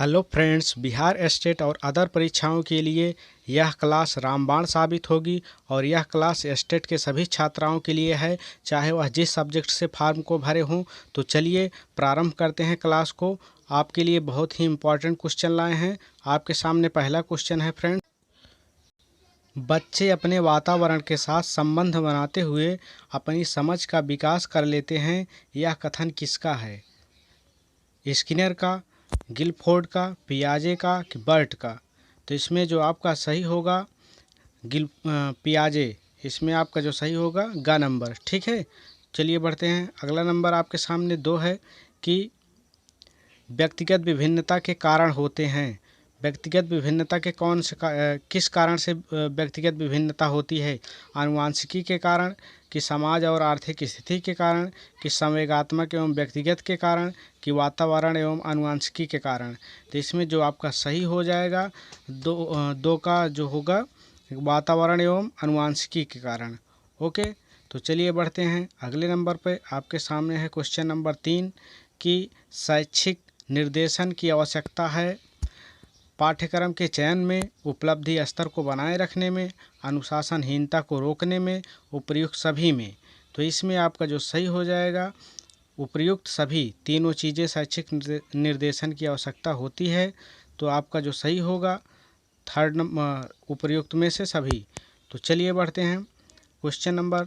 Hello friends, Bihar state और other परीक्षाओं के लिए यह क्लास रामबाण साबित होगी और यह क्लास स्टेट के सभी छात्राओं के लिए है, चाहे वह जिस सब्जेक्ट से फॉर्म को भरे हों। तो चलिए प्रारंभ करते हैं क्लास को। आपके लिए बहुत ही इम्पोर्टेंट क्वेश्चन लाए हैं। आपके सामने पहला क्वेश्चन है फ्रेंड्स, बच्चे अपने वातावरण के साथ संबंध बनाते हुए अपनी समझ का विकास कर लेते हैं। यह कथन किसका है? स्किनर का, गिलफोर्ड का, पियाजे का कि बर्ट का? तो इसमें जो आपका सही होगा पियाजे। इसमें आपका जो सही होगा ग नंबर। ठीक है, चलिए बढ़ते हैं। अगला नंबर आपके सामने 2 है कि व्यक्तिगत विभिन्नता के कारण होते हैं। व्यक्तिगत विभिन्नता के किस कारण से व्यक्तिगत विभिन्नता होती है? आनुवांशिकी के कारण, कि समाज और आर्थिक स्थिति के कारण, कि संवेगात्मक एवं व्यक्तिगत के कारण, कि वातावरण एवं आनुवांशिकी के कारण? तो इसमें जो आपका सही हो जाएगा दो का जो होगा वातावरण एवं आनुवांशिकी के कारण। ओके, तो चलिए बढ़ते हैं अगले नंबर पे। आपके सामने है क्वेश्चन नंबर 3 कि शैक्षिक निर्देशन की आवश्यकता है पाठ्यक्रम के चयन में, उपलब्धि स्तर को बनाए रखने में, अनुशासनहीनता को रोकने में, उपर्युक्त सभी में। तो इसमें आपका जो सही हो जाएगा उपर्युक्त सभी, तीनों चीज़ें शैक्षिक निर्देशन की आवश्यकता होती है। तो आपका जो सही होगा थर्ड नंबर, उपर्युक्त में से सभी। तो चलिए बढ़ते हैं। क्वेश्चन नंबर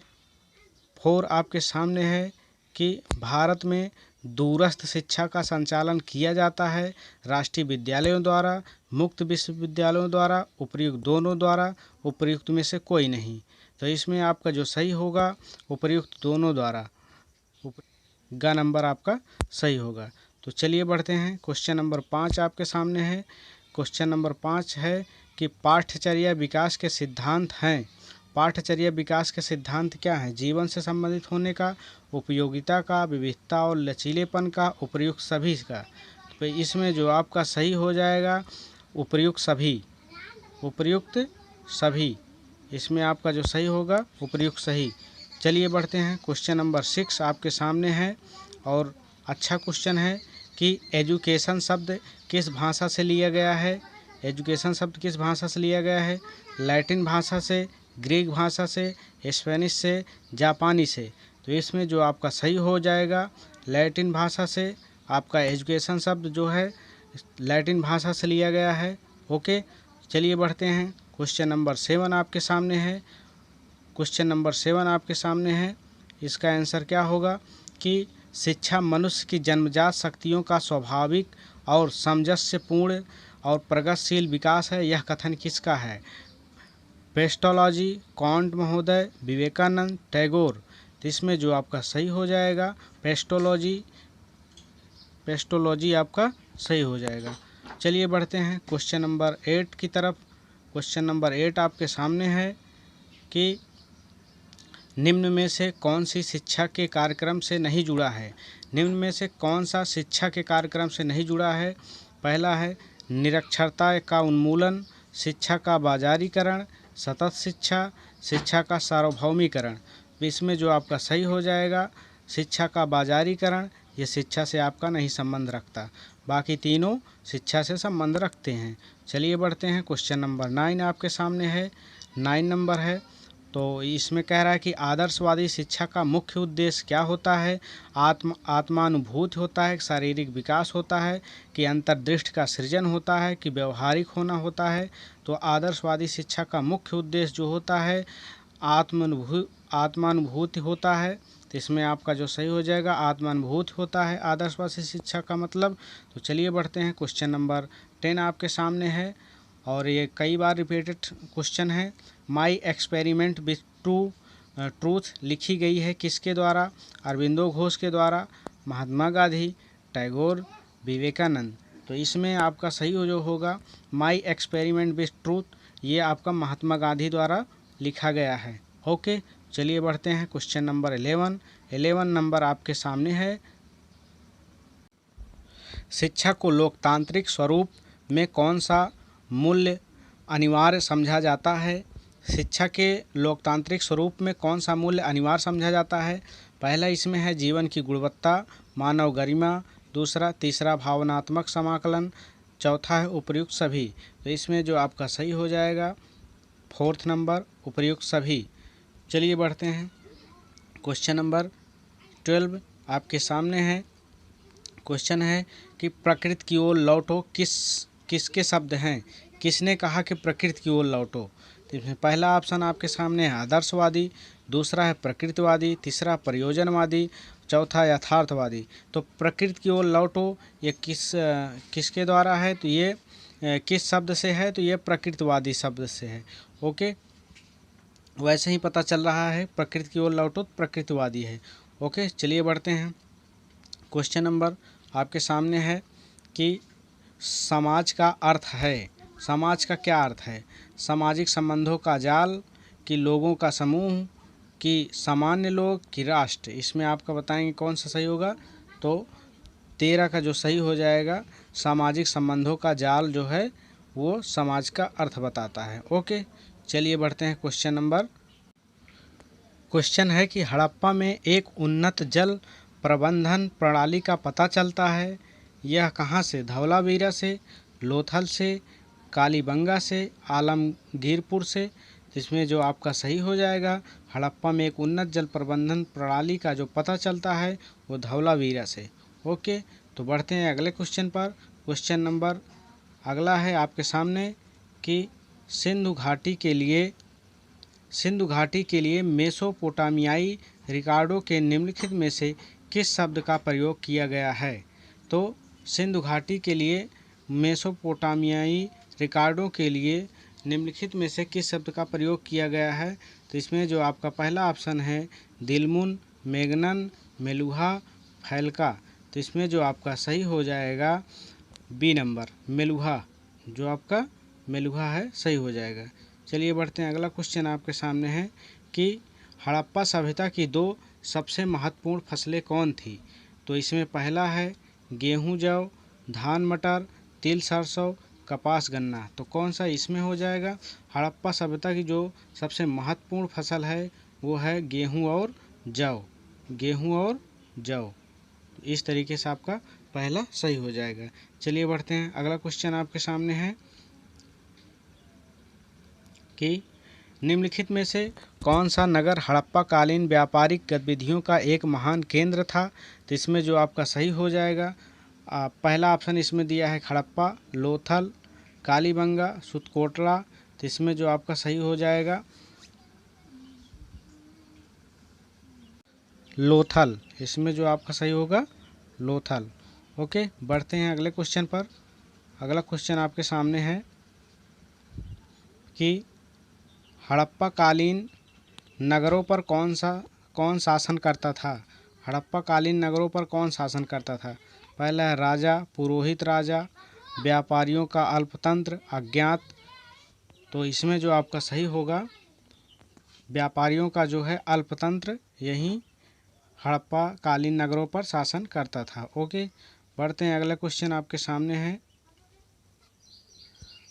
4 आपके सामने है कि भारत में दूरस्थ शिक्षा का संचालन किया जाता है राष्ट्रीय विद्यालयों द्वारा, मुक्त विश्वविद्यालयों द्वारा, उपर्युक्त दोनों द्वारा, उपर्युक्त में से कोई नहीं। तो इसमें आपका जो सही होगा उपर्युक्त दोनों द्वारा, ग नंबर आपका सही होगा। तो चलिए बढ़ते हैं। क्वेश्चन नंबर 5 आपके सामने है। क्वेश्चन नंबर 5 है कि पाठ्यचर्या विकास के सिद्धांत हैं। पाठ्यचर्या विकास के सिद्धांत क्या हैं? जीवन से संबंधित होने का, उपयोगिता का, विविधता और लचीलेपन का, उपर्युक्त सभी का। तो इसमें जो आपका सही हो जाएगा उपर्युक्त सभी, उपर्युक्त सभी। इसमें आपका जो सही होगा उपर्युक्त सही। चलिए बढ़ते हैं। क्वेश्चन नंबर 6 आपके सामने है और अच्छा क्वेश्चन है कि एजुकेशन शब्द किस भाषा से लिया गया है? एजुकेशन शब्द किस भाषा से लिया गया है? लैटिन भाषा से, ग्रीक भाषा से, स्पेनिश से, जापानी से? तो इसमें जो आपका सही हो जाएगा लैटिन भाषा से। आपका एजुकेशन शब्द जो है लैटिन भाषा से लिया गया है। ओके, चलिए बढ़ते हैं। क्वेश्चन नंबर 7 आपके सामने है। क्वेश्चन नंबर 7 आपके सामने है। इसका आंसर क्या होगा कि शिक्षा मनुष्य की जन्मजात शक्तियों का स्वाभाविक और सामंजस्यपूर्ण और प्रगतिशील विकास है। यह कथन किसका है? पेस्टोलॉजी, कांट महोदय, विवेकानंद, टैगोर? तो इसमें जो आपका सही हो जाएगा पेस्टोलॉजी, पेस्टोलॉजी आपका सही हो जाएगा। चलिए बढ़ते हैं क्वेश्चन नंबर 8 की तरफ। क्वेश्चन नंबर 8 आपके सामने है कि निम्न में से कौन सी शिक्षा के कार्यक्रम से नहीं जुड़ा है? निम्न में से कौन सा शिक्षा के कार्यक्रम से नहीं जुड़ा है? पहला है निरक्षरता का उन्मूलन, शिक्षा का बाजारीकरण, सतत शिक्षा, शिक्षा का सार्वभौमिकरण। इसमें जो आपका सही हो जाएगा शिक्षा का बाजारीकरण, ये शिक्षा से आपका नहीं संबंध रखता, बाकी तीनों शिक्षा से संबंध रखते हैं। चलिए बढ़ते हैं। क्वेश्चन नंबर 9 आपके सामने है। 9 नंबर है तो इसमें कह रहा है कि आदर्शवादी शिक्षा का मुख्य उद्देश्य क्या होता है? आत्मानुभूति होता है, शारीरिक विकास होता है, कि अंतर्दृष्टि का सृजन होता है, कि व्यवहारिक होना होता है? तो आदर्शवादी शिक्षा का मुख्य उद्देश्य जो होता है आत्मानुभूति होता है। तो इसमें आपका जो सही हो जाएगा आत्मानुभूति होता है आदर्शवादी शिक्षा का मतलब। तो चलिए बढ़ते हैं। क्वेश्चन नंबर 10 आपके सामने है और ये कई बार रिपीटेड क्वेश्चन है। माई एक्सपेरिमेंट विथ ट्रूथ लिखी गई है किसके द्वारा? अरविंदो घोष के द्वारा, महात्मा गांधी, टैगोर, विवेकानंद? तो इसमें आपका सही जो होगा माई एक्सपेरिमेंट विथ ट्रूथ, ये आपका महात्मा गांधी द्वारा लिखा गया है। ओके, चलिए बढ़ते हैं। क्वेश्चन नंबर 11 नंबर आपके सामने है। शिक्षा को लोकतांत्रिक स्वरूप में कौन सा मूल्य अनिवार्य समझा जाता है? शिक्षा के लोकतांत्रिक स्वरूप में कौन सा मूल्य अनिवार्य समझा जाता है? पहला इसमें है जीवन की गुणवत्ता, मानव गरिमा, तीसरा भावनात्मक समाकलन, चौथा है उपर्युक्त सभी, तो इसमें जो आपका सही हो जाएगा 4th नंबर उपर्युक्त सभी। चलिए बढ़ते हैं, क्वेश्चन नंबर 12 आपके सामने है। क्वेश्चन है कि प्रकृति की ओर लौटो किसके शब्द हैं, किसने कहा कि प्रकृति की ओर लौटो। तो इसमें पहला ऑप्शन आपके सामने है आदर्शवादी, दूसरा है प्रकृतिवादी, तीसरा प्रयोजनवादी, चौथा यथार्थवादी। तो प्रकृति की ओर लौटो ये किसके द्वारा है, तो ये किस शब्द से है, तो ये प्रकृतिवादी शब्द से है। ओके, वैसे ही पता चल रहा है प्रकृति की ओर लौटो प्रकृतिवादी है। ओके, चलिए बढ़ते हैं, क्वेश्चन नंबर आपके सामने है कि समाज का अर्थ है, समाज का क्या अर्थ है, सामाजिक संबंधों का जाल, कि लोगों का समूह, कि सामान्य लोग, कि राष्ट्र। इसमें आपका बताएंगे कौन सा सही होगा। तो 13 का जो सही हो जाएगा, सामाजिक संबंधों का जाल जो है वो समाज का अर्थ बताता है। ओके, चलिए बढ़ते हैं, क्वेश्चन है कि हड़प्पा में एक उन्नत जल प्रबंधन प्रणाली का पता चलता है, यह कहाँ से, धवलावीरा से, लोथल से, कालीबंगा से, आलमगीरपुर से। इसमें जो आपका सही हो जाएगा, हड़प्पा में एक उन्नत जल प्रबंधन प्रणाली का जो पता चलता है वो धवलावीरा से। ओके, तो बढ़ते हैं अगले क्वेश्चन पर। क्वेश्चन नंबर अगला है आपके सामने कि सिंधु घाटी के लिए मेसोपोटामियाई रिकॉर्डों के निम्नलिखित में से किस शब्द का प्रयोग किया गया है। तो सिंधु घाटी के लिए मेसोपोटामियाई रिकॉर्डों के लिए निम्नलिखित में से किस शब्द का प्रयोग किया गया है। तो इसमें जो आपका पहला ऑप्शन है दिलमुन, मेगनन, मेलुहा, फैलका। तो इसमें जो आपका सही हो जाएगा बी नंबर मेलुहा, जो आपका मेलुहा है सही हो जाएगा। चलिए बढ़ते हैं, अगला क्वेश्चन आपके सामने है कि हड़प्पा सभ्यता की 2 सबसे महत्वपूर्ण फसलें कौन थी। तो इसमें पहला है गेहूं जौ, धान मटर, तिल सरसों, कपास गन्ना। तो कौन सा इसमें हो जाएगा, हड़प्पा सभ्यता की जो सबसे महत्वपूर्ण फसल है वो है गेहूं और जौ, गेहूं और जौ। इस तरीके से आपका पहला सही हो जाएगा। चलिए बढ़ते हैं, अगला क्वेश्चन आपके सामने है कि निम्नलिखित में से कौन सा नगर हड़प्पा कालीन व्यापारिक गतिविधियों का एक महान केंद्र था। तो इसमें जो आपका सही हो जाएगा, पहला ऑप्शन इसमें दिया है हड़प्पा, लोथल, कालीबंगा, सुतकोटला। तो इसमें जो आपका सही हो जाएगा लोथल, इसमें जो आपका सही होगा लोथल। ओके, बढ़ते हैं अगले क्वेश्चन पर। अगला क्वेश्चन आपके सामने है कि हड़प्पा कालीन नगरों पर कौन शासन करता था। हड़प्पा कालीन नगरों पर कौन शासन करता था। पहला है राजा, पुरोहित राजा, व्यापारियों का अल्पतंत्र, अज्ञात। तो इसमें जो आपका सही होगा व्यापारियों का जो है अल्पतंत्र, यही हड़प्पा कालीन नगरों पर शासन करता था। ओके, बढ़ते हैं, अगला क्वेश्चन आपके सामने है।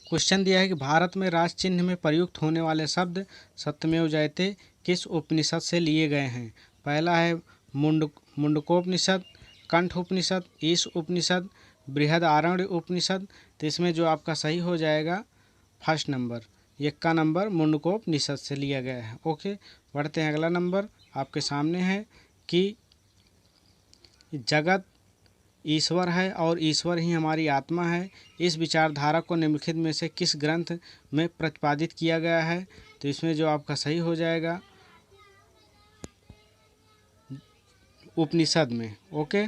क्वेश्चन दिया है कि भारत में राज चिन्ह में प्रयुक्त होने वाले शब्द सत्यमेव जयते किस उपनिषद से लिए गए हैं। पहला है मुंडकोपनिषद, कंठ उपनिषद, ईश उपनिषद, बृहदारण्य उपनिषद। तो इसमें जो आपका सही हो जाएगा फर्स्ट नंबर, 1 का नंबर मुंडकोपनिषद से लिया गया है। ओके, बढ़ते हैं, अगला नंबर आपके सामने है कि जगत ईश्वर है और ईश्वर ही हमारी आत्मा है, इस विचारधारा को निम्नलिखित में से किस ग्रंथ में प्रतिपादित किया गया है। तो इसमें जो आपका सही हो जाएगा उपनिषद में। ओके,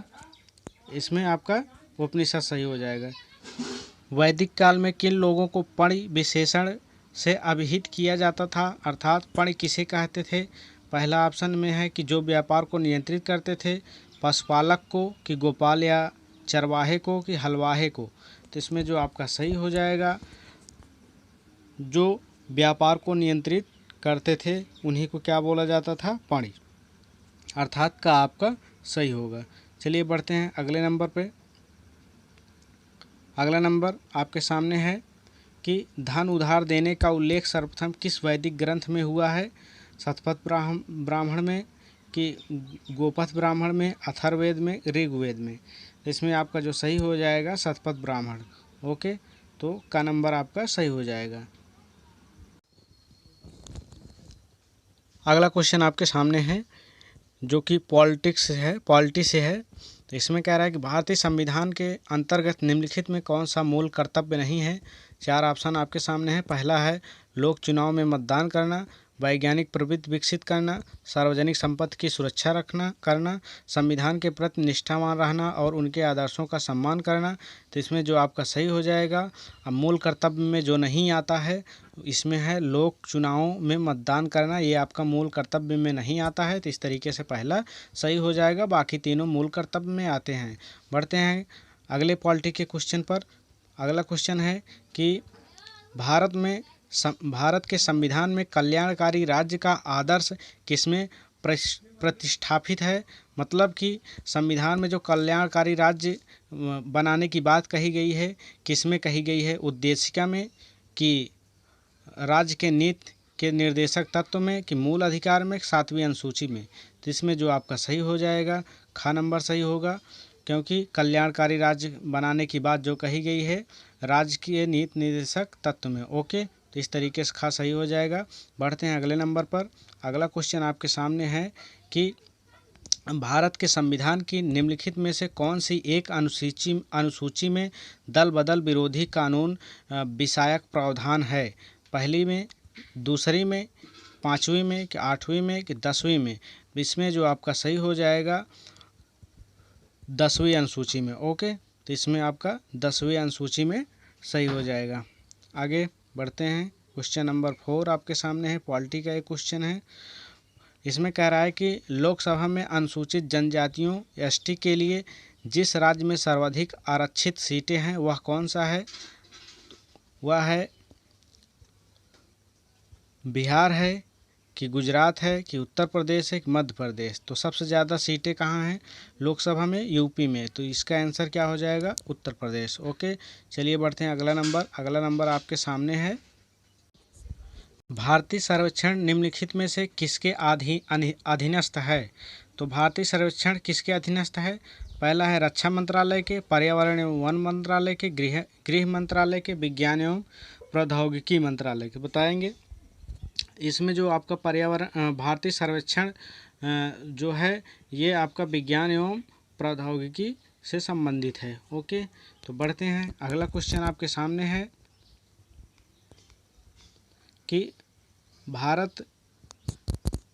इसमें आपका उपनिषद सही हो जाएगा। वैदिक काल में किन लोगों को पणि विशेषण से अभिहित किया जाता था, अर्थात पणि किसे कहते थे। पहला ऑप्शन में है कि जो व्यापार को नियंत्रित करते थे, पशुपालक को, कि गोपाल या चरवाहे को, कि हलवाहे को। तो इसमें जो आपका सही हो जाएगा जो व्यापार को नियंत्रित करते थे उन्हीं को क्या बोला जाता था, पणि, अर्थात का आपका सही होगा। चलिए बढ़ते हैं अगले नंबर पे। अगला नंबर आपके सामने है कि धन उधार देने का उल्लेख सर्वप्रथम किस वैदिक ग्रंथ में हुआ है। शतपथ ब्राह्मण में, कि गोपथ ब्राह्मण में, अथर्ववेद में, ऋग्वेद में। इसमें आपका जो सही हो जाएगा शतपथ ब्राह्मण। ओके, तो का नंबर आपका सही हो जाएगा। अगला क्वेश्चन आपके सामने है जो कि पॉलिटी से है। तो इसमें कह रहा है कि भारतीय संविधान के अंतर्गत निम्नलिखित में कौन सा मूल कर्तव्य नहीं है। 4 ऑप्शन आपके सामने है। पहला है लोक चुनाव में मतदान करना, वैज्ञानिक प्रवृत्ति विकसित करना, सार्वजनिक संपत्ति की सुरक्षा करना, संविधान के प्रति निष्ठावान रहना और उनके आदर्शों का सम्मान करना। तो इसमें जो आपका सही हो जाएगा, अब मूल कर्तव्य में जो नहीं आता है इसमें है लोक चुनावों में मतदान करना, ये आपका मूल कर्तव्य में नहीं आता है। तो इस तरीके से पहला सही हो जाएगा, बाकी तीनों मूल कर्तव्य में आते हैं। बढ़ते हैं अगले पॉलिटी के क्वेश्चन पर। अगला क्वेश्चन है कि भारत के संविधान में कल्याणकारी राज्य का आदर्श किसमें प्रतिष्ठापित है। मतलब कि संविधान में जो कल्याणकारी राज्य बनाने की बात कही गई है किसमें कही गई है, उद्देशिका में कि राज्य के नीति के निर्देशक तत्व में कि मूल अधिकार में, 7वीं अनुसूची में। तो इसमें जो आपका सही हो जाएगा खा नंबर सही होगा, क्योंकि कल्याणकारी राज्य बनाने की बात जो कही गई है राज्य के नीति निर्देशक तत्व में। ओके, तो इस तरीके से खा सही हो जाएगा। बढ़ते हैं अगले नंबर पर। अगला क्वेश्चन आपके सामने है कि भारत के संविधान की निम्नलिखित में से कौन सी एक अनुसूची में दल बदल विरोधी कानून विषयक प्रावधान है। पहली में, दूसरी में, 5वीं में कि 8वीं में कि 10वीं में। इसमें जो आपका सही हो जाएगा 10वीं अनुसूची में। ओके, तो इसमें आपका 10वीं अनुसूची में सही हो जाएगा। आगे बढ़ते हैं। क्वेश्चन नंबर 4 आपके सामने है, पॉलिटी का एक क्वेश्चन है। इसमें कह रहा है कि लोकसभा में अनुसूचित जनजातियों एसटी के लिए जिस राज्य में सर्वाधिक आरक्षित सीटें हैं वह कौन सा है। वह है बिहार है कि गुजरात है कि उत्तर प्रदेश है कि मध्य प्रदेश। तो सबसे ज़्यादा सीटें कहाँ हैं लोकसभा में, यूपी में। तो इसका आंसर क्या हो जाएगा, उत्तर प्रदेश। ओके, चलिए बढ़ते हैं अगला नंबर। अगला नंबर आपके सामने है, भारतीय सर्वेक्षण निम्नलिखित में से किसके अधीनस्थ है। तो भारतीय सर्वेक्षण किसके अधीनस्थ है। पहला है रक्षा मंत्रालय के, पर्यावरण एवं वन मंत्रालय के, गृह मंत्रालय के, विज्ञान एवं प्रौद्योगिकी मंत्रालय के। बताएंगे इसमें जो आपका भारतीय सर्वेक्षण जो है ये आपका विज्ञान एवं प्रौद्योगिकी से संबंधित है। ओके, तो बढ़ते हैं अगला क्वेश्चन आपके सामने है कि भारत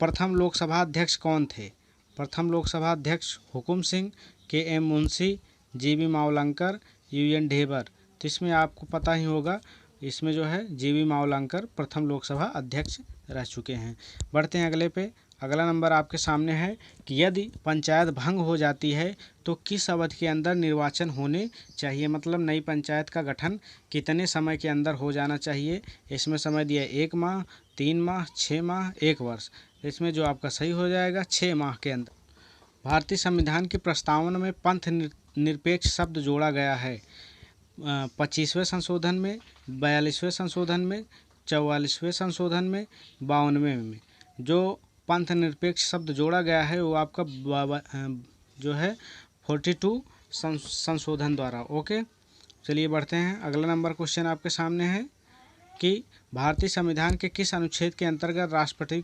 प्रथम लोकसभा अध्यक्ष कौन थे। प्रथम लोकसभा अध्यक्ष हुकुम सिंह, के.एम. मुंशी, जी.बी. मावलंकर, यू.एन. ढेबर। तो इसमें आपको पता ही होगा, इसमें जो है जी.बी. मावलंकर प्रथम लोकसभा अध्यक्ष रह चुके हैं। बढ़ते हैं अगले पे। अगला नंबर आपके सामने है कि यदि पंचायत भंग हो जाती है तो किस अवधि के अंदर निर्वाचन होने चाहिए। मतलब नई पंचायत का गठन कितने समय के अंदर हो जाना चाहिए। इसमें समय दिया 1 माह, 3 माह, 6 माह, 1 वर्ष। इसमें जो आपका सही हो जाएगा 6 माह के अंदर। भारतीय संविधान की प्रस्तावना में पंथ निरपेक्ष शब्द जोड़ा गया है 25वें संशोधन में, 42वें संशोधन में, 44वें संशोधन में, 52वें में। जो पंथ निरपेक्ष शब्द जोड़ा गया है वो आपका जो है 42 संशोधन द्वारा। ओके, चलिए बढ़ते हैं। अगला नंबर क्वेश्चन आपके सामने है कि भारतीय संविधान के किस अनुच्छेद के अंतर्गत राष्ट्रपति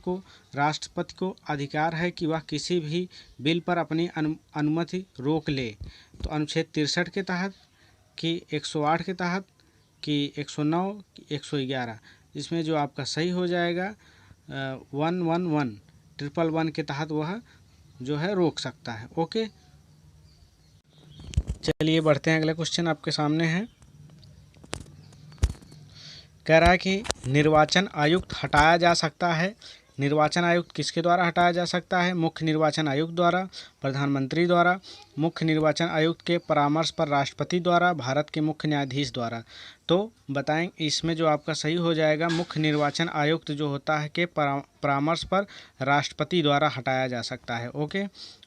को अधिकार है कि वह किसी भी बिल पर अपनी अनुमति रोक ले। तो अनुच्छेद 63 के तहत कि 108 के तहत कि 109 कि 111। इसमें जो आपका सही हो जाएगा 111 के तहत वह जो है रोक सकता है। ओके, चलिए बढ़ते हैं। अगला क्वेश्चन आपके सामने है, कह रहा है कि निर्वाचन आयुक्त हटाया जा सकता है। निर्वाचन आयुक्त किसके द्वारा हटाया जा सकता है। मुख्य निर्वाचन आयुक्त द्वारा, प्रधानमंत्री द्वारा, मुख्य निर्वाचन आयुक्त के परामर्श पर राष्ट्रपति द्वारा, भारत के मुख्य न्यायाधीश द्वारा। तो बताएं इसमें जो आपका सही हो जाएगा मुख्य निर्वाचन आयुक्त जो होता है के परामर्श पर राष्ट्रपति द्वारा हटाया जा सकता है। ओके,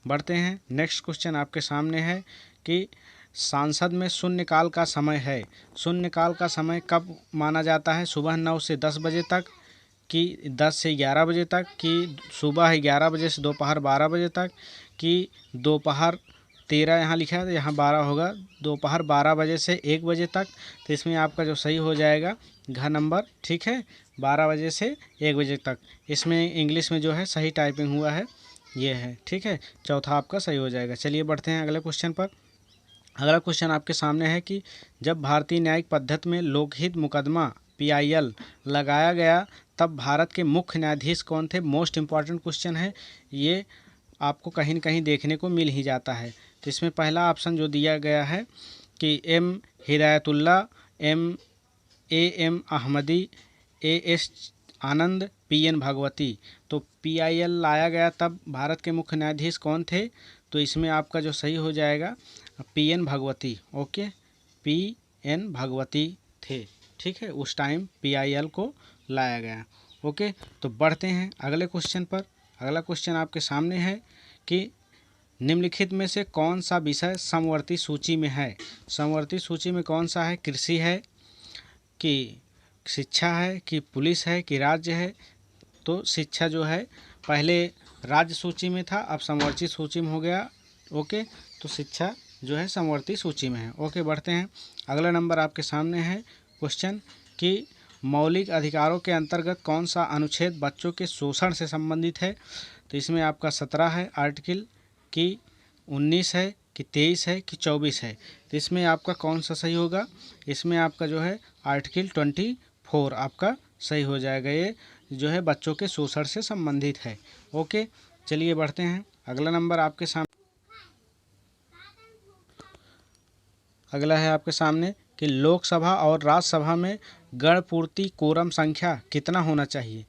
बढ़ते हैं। नेक्स्ट क्वेश्चन आपके सामने है कि संसद में शून्यकाल का समय है। शून्यकाल का समय कब माना जाता है। सुबह 9 से 10 बजे तक कि 10 से 11 बजे तक कि सुबह 11 बजे से दोपहर 12 बजे तक कि दोपहर 13 यहाँ लिखा है तो यहाँ 12 होगा, दोपहर 12 बजे से 1 बजे तक। तो इसमें आपका जो सही हो जाएगा घ नंबर, ठीक है, 12 बजे से 1 बजे तक। इसमें इंग्लिश में जो है सही टाइपिंग हुआ है, ये है, ठीक है, चौथा आपका सही हो जाएगा। चलिए बढ़ते हैं अगले क्वेश्चन पर। अगला क्वेश्चन आपके सामने है कि जब भारतीय न्यायिक पद्धति में लोकहित मुकदमा PIL लगाया गया तब भारत के मुख्य न्यायाधीश कौन थे। मोस्ट इम्पॉर्टेंट क्वेश्चन है ये, आपको कहीं न कहीं देखने को मिल ही जाता है। तो इसमें पहला ऑप्शन जो दिया गया है कि M Hidayatullah, AM Ahmadi, AS Anand, PN भागवती। तो PIL लाया गया तब भारत के मुख्य न्यायाधीश कौन थे। तो इसमें आपका जो सही हो जाएगा PN भागवती। ओके, PN भागवती थे, ठीक है, उस टाइम PIL को लाया गया। ओके, तो बढ़ते हैं अगले क्वेश्चन पर। अगला क्वेश्चन आपके सामने है कि निम्नलिखित में से कौन सा विषय समवर्ती सूची में है। समवर्ती सूची में कौन सा है, कृषि है कि शिक्षा है कि पुलिस है कि राज्य है। तो शिक्षा जो है पहले राज्य सूची में था, अब समवर्ती सूची में हो गया। ओके, तो शिक्षा जो है समवर्ती सूची में है। ओके, बढ़ते हैं। अगला नंबर आपके सामने है क्वेश्चन कि मौलिक अधिकारों के अंतर्गत कौन सा अनुच्छेद बच्चों के शोषण से संबंधित है। तो इसमें आपका 17 है आर्टिकल, कि 19 है कि 23 है कि 24 है। तो इसमें आपका कौन सा सही होगा। इसमें आपका जो है आर्टिकल 24 आपका सही हो जाएगा। ये जो है बच्चों के शोषण से संबंधित है। ओके, चलिए बढ़ते हैं। अगला नंबर आपके सामने, अगला है आपके सामने कि लोकसभा और राज्यसभा में गणपूर्ति कोरम संख्या कितना होना चाहिए।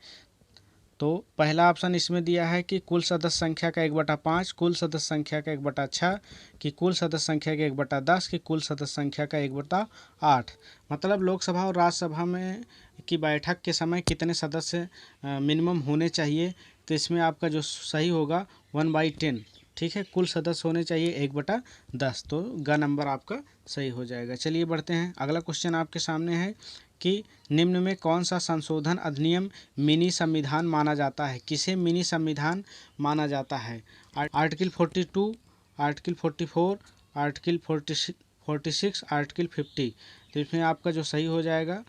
तो पहला ऑप्शन इसमें दिया है कि कुल सदस्य संख्या का 1/5, कुल सदस्य संख्या का 1/6, कि कुल सदस्य संख्या का 1/10, कि कुल सदस्य संख्या का 1/8। मतलब लोकसभा और राज्यसभा में की बैठक के समय कितने सदस्य मिनिमम होने चाहिए। तो इसमें आपका जो सही होगा 1/10, ठीक है, कुल सदस्य होने चाहिए 1/10। तो ग नंबर आपका सही हो जाएगा। चलिए बढ़ते हैं। अगला क्वेश्चन आपके सामने है कि निम्न में कौन सा संशोधन अधिनियम मिनी संविधान माना जाता है। किसे मिनी संविधान माना जाता है। Article 42, article 44, article 46, article 50। तो इसमें आपका जो सही हो जाएगा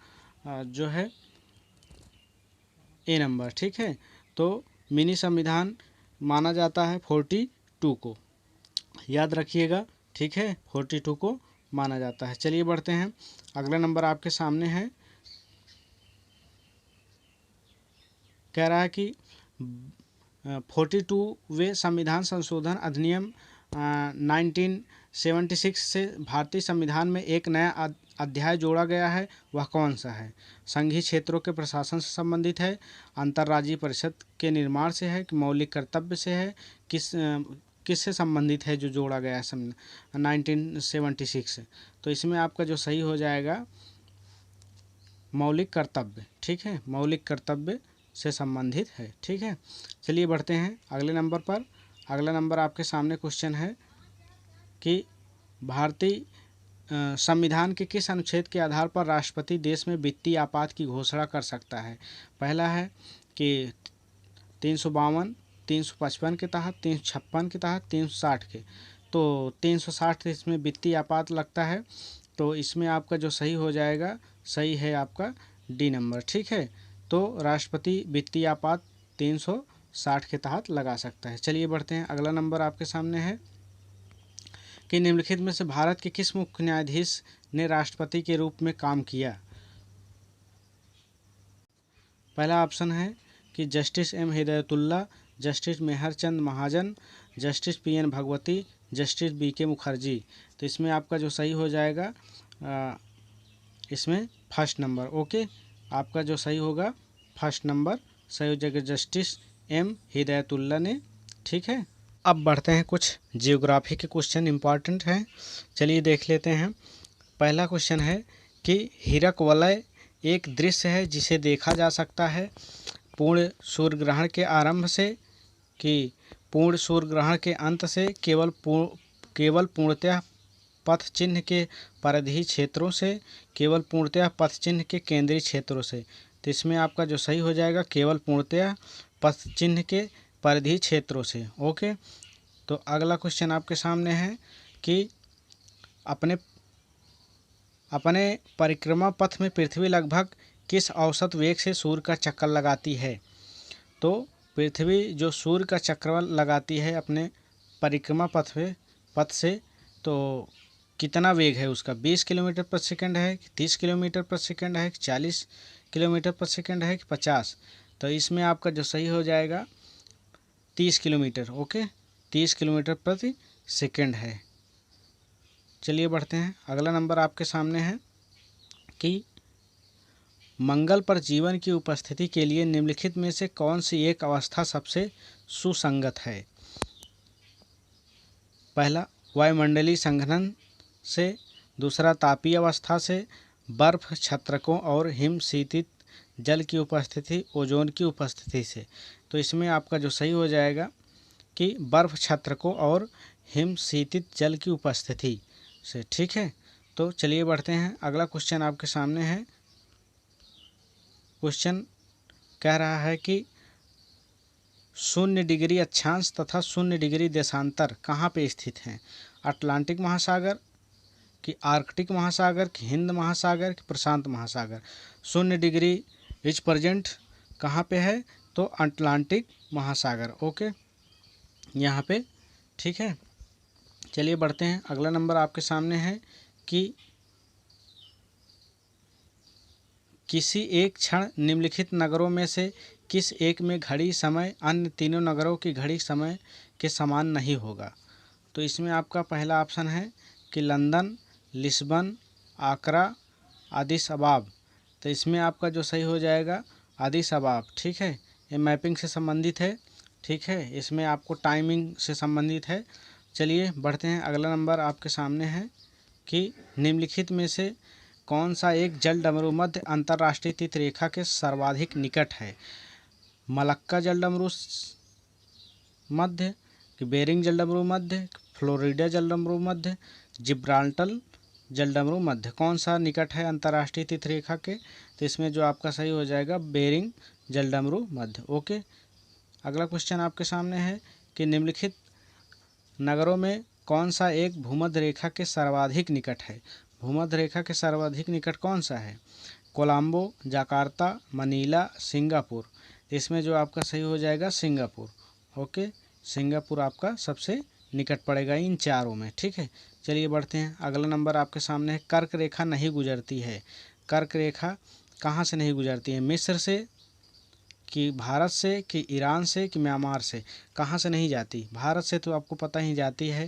जो है ए नंबर, ठीक है। तो मिनी संविधान माना जाता है 42 को, याद रखिएगा, ठीक है, 42 को माना जाता है। चलिए बढ़ते हैं। अगला नंबर आपके सामने है, कह रहा है कि 42वें संविधान संशोधन अधिनियम 1976 से भारतीय संविधान में एक नया अध्याय जोड़ा गया है, वह कौन सा है। संघीय क्षेत्रों के प्रशासन से संबंधित है, अंतर्राज्यीय परिषद के निर्माण से है, कि मौलिक कर्तव्य से है, किससे संबंधित है जो जोड़ा गया है 1976 से। तो इसमें आपका जो सही हो जाएगा मौलिक कर्तव्य, ठीक है, मौलिक कर्तव्य से संबंधित है, ठीक है। चलिए बढ़ते हैं अगले नंबर पर। अगला नंबर आपके सामने क्वेश्चन है कि भारतीय संविधान के किस अनुच्छेद के आधार पर राष्ट्रपति देश में वित्तीय आपात की घोषणा कर सकता है। पहला है कि 352, 355 के तहत, 356 के तहत, 360 के। तो 360 इसमें वित्तीय आपात लगता है। तो इसमें आपका जो सही हो जाएगा, सही है आपका डी नंबर, ठीक है। तो राष्ट्रपति वित्तीय आपात 360 के तहत लगा सकता है। चलिए बढ़ते हैं। अगला नंबर आपके सामने है कि निम्नलिखित में से भारत के किस मुख्य न्यायाधीश ने राष्ट्रपति के रूप में काम किया। पहला ऑप्शन है कि justice M Hidayatullah, justice Mehr Chand Mahajan, justice PN Bhagwati, justice BK Mukherjee. तो इसमें आपका जो सही हो जाएगा इसमें फर्स्ट नंबर। ओके, आपका जो सही होगा फर्स्ट नंबर सही हो जाएगा, जस्टिस M हिदायतुल्ला ने, ठीक है। अब बढ़ते हैं, कुछ जियोग्राफी के क्वेश्चन इंपॉर्टेंट हैं, चलिए देख लेते हैं। पहला क्वेश्चन है कि हीरक वलय एक दृश्य है जिसे देखा जा सकता है पूर्ण सूर्य ग्रहण के आरंभ से कि पूर्ण सूर्य ग्रहण के अंत से, केवल पूर्णतः पथ चिन्ह के परिधीय क्षेत्रों से, केवल पूर्णतः पथ चिन्ह के केंद्रीय क्षेत्रों से। तो इसमें आपका जो सही हो जाएगा केवल पूर्णतः पथ चिन्ह के परिधीय क्षेत्रों से। ओके, तो अगला क्वेश्चन आपके सामने है कि अपने अपने परिक्रमा पथ में पृथ्वी लगभग किस औसत वेग से सूर्य का चक्कर लगाती है। तो पृथ्वी जो सूर्य का चक्कर लगाती है अपने परिक्रमा पथ से, तो कितना वेग है उसका, 20 किलोमीटर पर सेकंड है कि 30 किलोमीटर पर सेकंड है कि 40 किलोमीटर पर सेकंड है कि 50। तो इसमें आपका जो सही हो जाएगा 30 किलोमीटर। ओके, 30 किलोमीटर प्रति सेकंड है। चलिए बढ़ते हैं। अगला नंबर आपके सामने है कि मंगल पर जीवन की उपस्थिति के लिए निम्नलिखित में से कौन सी एक अवस्था सबसे सुसंगत है। पहला वायुमंडलीय संघनन से, दूसरा तापीय अवस्था से, बर्फ छत्रकों और हिमशीतित जल की उपस्थिति, ओजोन की उपस्थिति से। तो इसमें आपका जो सही हो जाएगा कि बर्फ छत्रकों और हिमशीतित जल की उपस्थिति से। ठीक है, तो चलिए बढ़ते हैं। अगला क्वेश्चन आपके सामने है। क्वेश्चन कह रहा है कि 0 डिग्री अक्षांश तथा 0 डिग्री देशांतर कहाँ पे स्थित हैं। अटलांटिक महासागर कि आर्कटिक महासागर कि हिंद महासागर कि प्रशांत महासागर। 0 डिग्री इज प्रेजेंट कहाँ पे है, तो अटलांटिक महासागर। ओके, यहाँ पे। ठीक है, चलिए बढ़ते हैं। अगला नंबर आपके सामने है कि किसी एक क्षण निम्नलिखित नगरों में से किस एक में घड़ी समय अन्य तीनों नगरों की घड़ी समय के समान नहीं होगा। तो इसमें आपका पहला ऑप्शन है कि लंदन, लिस्बन, आगरा, आदिस अबाब। तो इसमें आपका जो सही हो जाएगा आदिस अबाब। ठीक है, ये मैपिंग से संबंधित है। ठीक है, इसमें आपको टाइमिंग से संबंधित है। चलिए बढ़ते हैं। अगला नंबर आपके सामने है कि निम्नलिखित में से कौन सा एक जल डमरू मध्य अंतर्राष्ट्रीय तिथि रेखा के सर्वाधिक निकट है। मलक्का जल डमरू मध्य कि बेरिंग जल डमरू मध्य, फ्लोरिडा जल डमरू मध्य, जिब्राल्टर जल डमरू मध्य, कौन सा निकट है अंतर्राष्ट्रीय तिथि रेखा के। तो इसमें जो आपका सही हो जाएगा बेरिंग जल डमरू मध्य। ओके, अगला क्वेश्चन आपके सामने है कि निम्नलिखित नगरों में कौन सा एक भूमध्य रेखा के सर्वाधिक निकट है। भूमध्य रेखा के सर्वाधिक निकट कौन सा है। Colombo, Jakarta, Manila, Singapore. इसमें जो आपका सही हो जाएगा सिंगापुर। ओके, सिंगापुर आपका सबसे निकट पड़ेगा इन चारों में। ठीक है, चलिए बढ़ते हैं। अगला नंबर आपके सामने है कर्क रेखा नहीं गुजरती है। कर्क रेखा कहाँ से नहीं गुजरती है, मिस्र से कि भारत से कि ईरान से कि म्यांमार से, कहाँ से नहीं जाती। भारत से तो आपको पता ही जाती है,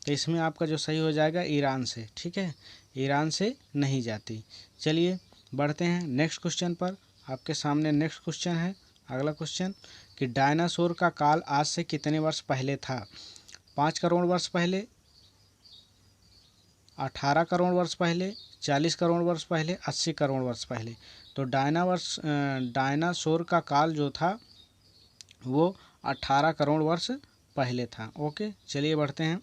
तो इसमें आपका जो सही हो जाएगा ईरान से। ठीक है, ईरान से नहीं जाती। चलिए बढ़ते हैं नेक्स्ट क्वेश्चन पर। आपके सामने नेक्स्ट क्वेश्चन है। अगला क्वेश्चन कि डायनासोर का काल आज से कितने वर्ष पहले था। 5 करोड़ वर्ष पहले, 18 करोड़ वर्ष पहले, 40 करोड़ वर्ष पहले, 80 करोड़ वर्ष पहले। तो डायनासोर का काल जो था वो 18 करोड़ वर्ष पहले था। ओके, चलिए बढ़ते हैं।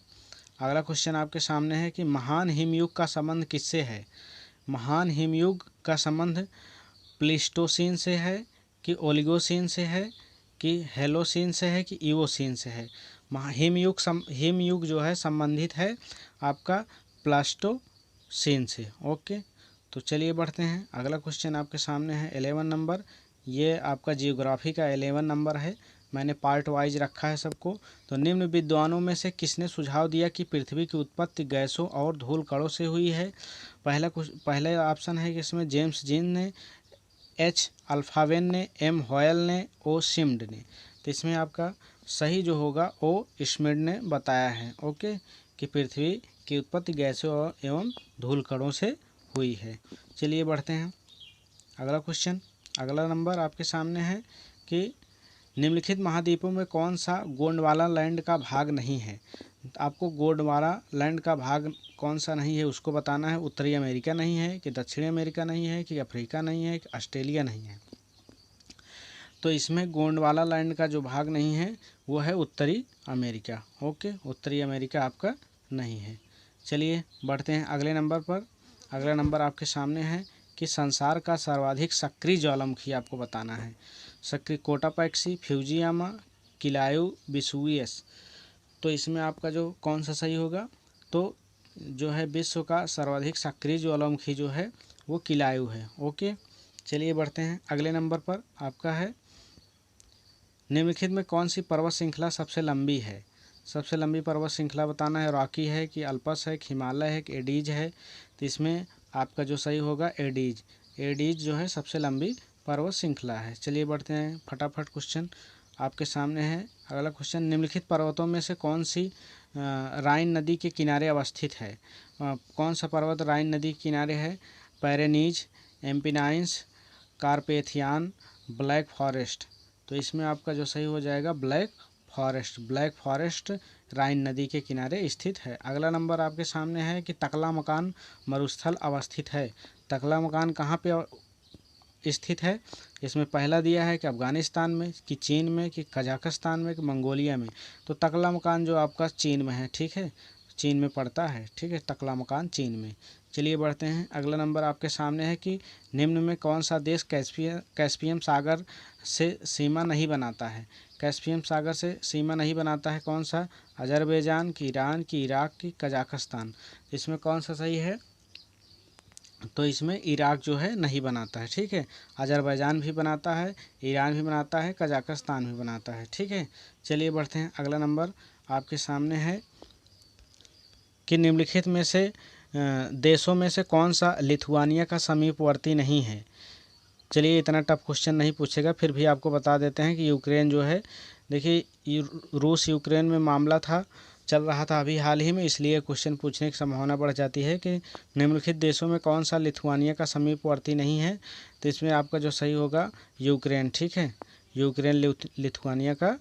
अगला क्वेश्चन आपके सामने है कि महान हिमयुग का संबंध किससे है। महान हिमयुग का संबंध प्लीस्टोसीन से है कि ओलिगोसीन से है कि हेलोसीन से है कि इवोसीन से है। हिमयुग जो है संबंधित है आपका प्लास्टोसीन से। ओके, तो चलिए बढ़ते हैं। अगला क्वेश्चन आपके सामने है 11 नंबर। ये आपका जियोग्राफी का 11 नंबर है। मैंने पार्ट वाइज रखा है सबको। तो निम्न विद्वानों में से किसने सुझाव दिया कि पृथ्वी की उत्पत्ति गैसों और धूल कणों से हुई है। पहले ऑप्शन है कि इसमें जेम्स जीन ने, एच अल्फावेन ने, एम हॉयल ने, ओ शिम्ड ने। तो इसमें आपका सही जो होगा ओ श्मिड ने बताया है। ओके, कि पृथ्वी की उत्पत्ति गैसों एवं धूल कणों से हुई है। चलिए बढ़ते हैं। अगला क्वेश्चन, अगला नंबर आपके सामने है कि निम्नलिखित महाद्वीपों में कौन सा गोंडवाना लैंड का भाग नहीं है। आपको गोंडवाना लैंड का भाग कौन सा नहीं है उसको बताना है। उत्तरी अमेरिका नहीं है कि दक्षिणी अमेरिका नहीं है कि अफ्रीका नहीं है कि ऑस्ट्रेलिया नहीं है। तो इसमें गोंडवाना लैंड का जो भाग नहीं है वो है उत्तरी अमेरिका। ओके, उत्तरी अमेरिका आपका नहीं है। चलिए बढ़ते हैं अगले नंबर पर। अगला नंबर आपके सामने है कि संसार का सर्वाधिक सक्रिय ज्वालामुखी आपको बताना है। सक्रिय कोटापैक्सी, फ्यूजियामा, किलायू, वेसुवियस। तो इसमें आपका जो कौन सा सही होगा, तो जो है विश्व का सर्वाधिक सक्रिय ज्वालामुखी जो है वो किलायू है। ओके, चलिए बढ़ते हैं अगले नंबर पर। आपका है निम्नलिखित में कौन सी पर्वत श्रृंखला सबसे लंबी है? सबसे लंबी पर्वत श्रृंखला बताना है। रॉकी है कि अल्पस है कि हिमालय है कि एडीज है? तो इसमें आपका जो सही होगा एडीज। एडीज जो है सबसे लंबी पर्वत श्रृंखला है। चलिए बढ़ते हैं फटाफट, क्वेश्चन आपके सामने है। अगला क्वेश्चन, निम्नलिखित पर्वतों में से कौन सी राइन नदी के किनारे अवस्थित है? कौन सा पर्वत राइन नदी के किनारे है? पैरेनीज, एम्पिनाइंस, कारपेथियान, ब्लैक फॉरेस्ट? तो इसमें आपका जो सही हो जाएगा ब्लैक फॉरेस्ट। ब्लैक फॉरेस्ट राइन नदी के किनारे स्थित है। अगला नंबर आपके सामने है कि तकलामकान मरुस्थल अवस्थित है। तकलामकान कहाँ पे स्थित है? इसमें पहला दिया है कि अफ़गानिस्तान में, कि चीन में, कि कजाकिस्तान में, कि मंगोलिया में। तो तकलामकान जो आपका चीन में है, ठीक है, चीन में पड़ता है, ठीक है, तकलामकान चीन में। चलिए बढ़ते हैं। अगला नंबर आपके सामने है कि निम्न में कौन सा देश कैस्पियन सागर से सीमा नहीं बनाता है? कैस्पियन सागर से सीमा नहीं बनाता है कौन सा? अजरबैजान, की ईरान, की इराक, की कजाकिस्तान? इसमें कौन सा सही है? तो इसमें इराक जो है नहीं बनाता है, ठीक है। अजरबैजान भी बनाता है, ईरान भी बनाता है, कजाकिस्तान भी बनाता है, ठीक है। चलिए बढ़ते हैं। अगला नंबर आपके सामने है कि निम्नलिखित में से देशों में से कौन सा लिथुआनिया का समीपवर्ती नहीं है? चलिए इतना टफ क्वेश्चन नहीं पूछेगा, फिर भी आपको बता देते हैं कि यूक्रेन जो है, देखिए रूस यूक्रेन में मामला था, चल रहा था अभी हाल ही में, इसलिए क्वेश्चन पूछने की संभावना बढ़ जाती है कि निम्नलिखित देशों में कौन सा लिथुआनिया का समीपवर्ती नहीं है? तो इसमें आपका जो सही होगा यूक्रेन, ठीक है। यूक्रेन लिथुआनिया का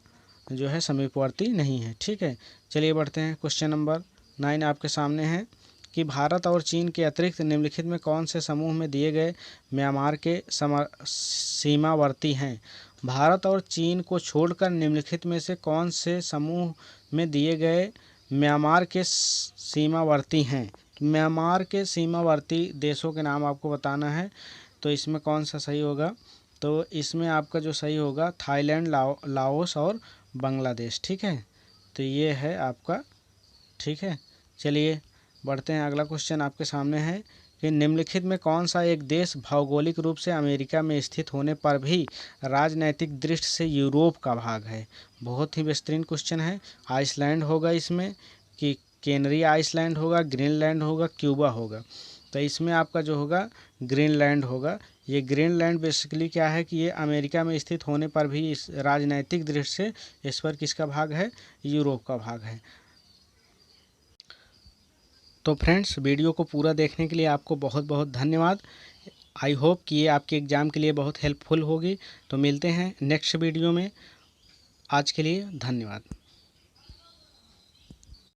जो है समीपवर्ती नहीं है, ठीक है। चलिए बढ़ते हैं। क्वेश्चन नंबर 9 आपके सामने है कि भारत और चीन के अतिरिक्त निम्नलिखित में कौन से समूह में दिए गए म्यांमार के सीमावर्ती हैं? भारत और चीन को छोड़कर निम्नलिखित में से कौन से समूह में दिए गए म्यांमार के सीमावर्ती हैं? म्यांमार के सीमावर्ती देशों के नाम आपको बताना है। तो इसमें कौन सा सही होगा? तो इसमें आपका जो सही होगा थाईलैंड, लाओस और बांग्लादेश, ठीक है। तो ये है आपका, ठीक है। चलिए बढ़ते हैं। अगला क्वेश्चन आपके सामने है कि निम्नलिखित में कौन सा एक देश भौगोलिक रूप से अमेरिका में स्थित होने पर भी राजनैतिक दृष्टि से यूरोप का भाग है? बहुत ही बेहतरीन क्वेश्चन है। आइसलैंड होगा इसमें, कि कैनरी आइसलैंड होगा, ग्रीनलैंड होगा, क्यूबा होगा? तो इसमें आपका जो होगा ग्रीनलैंड होगा। ये ग्रीनलैंड बेसिकली क्या है कि ये अमेरिका में स्थित होने पर भी इस राजनैतिक दृष्टि से इस पर किसका भाग है? यूरोप का भाग है। तो फ्रेंड्स, वीडियो को पूरा देखने के लिए आपको बहुत बहुत धन्यवाद। आई होप कि ये आपके एग्ज़ाम के लिए बहुत हेल्पफुल होगी। तो मिलते हैं नेक्स्ट वीडियो में। आज के लिए धन्यवाद।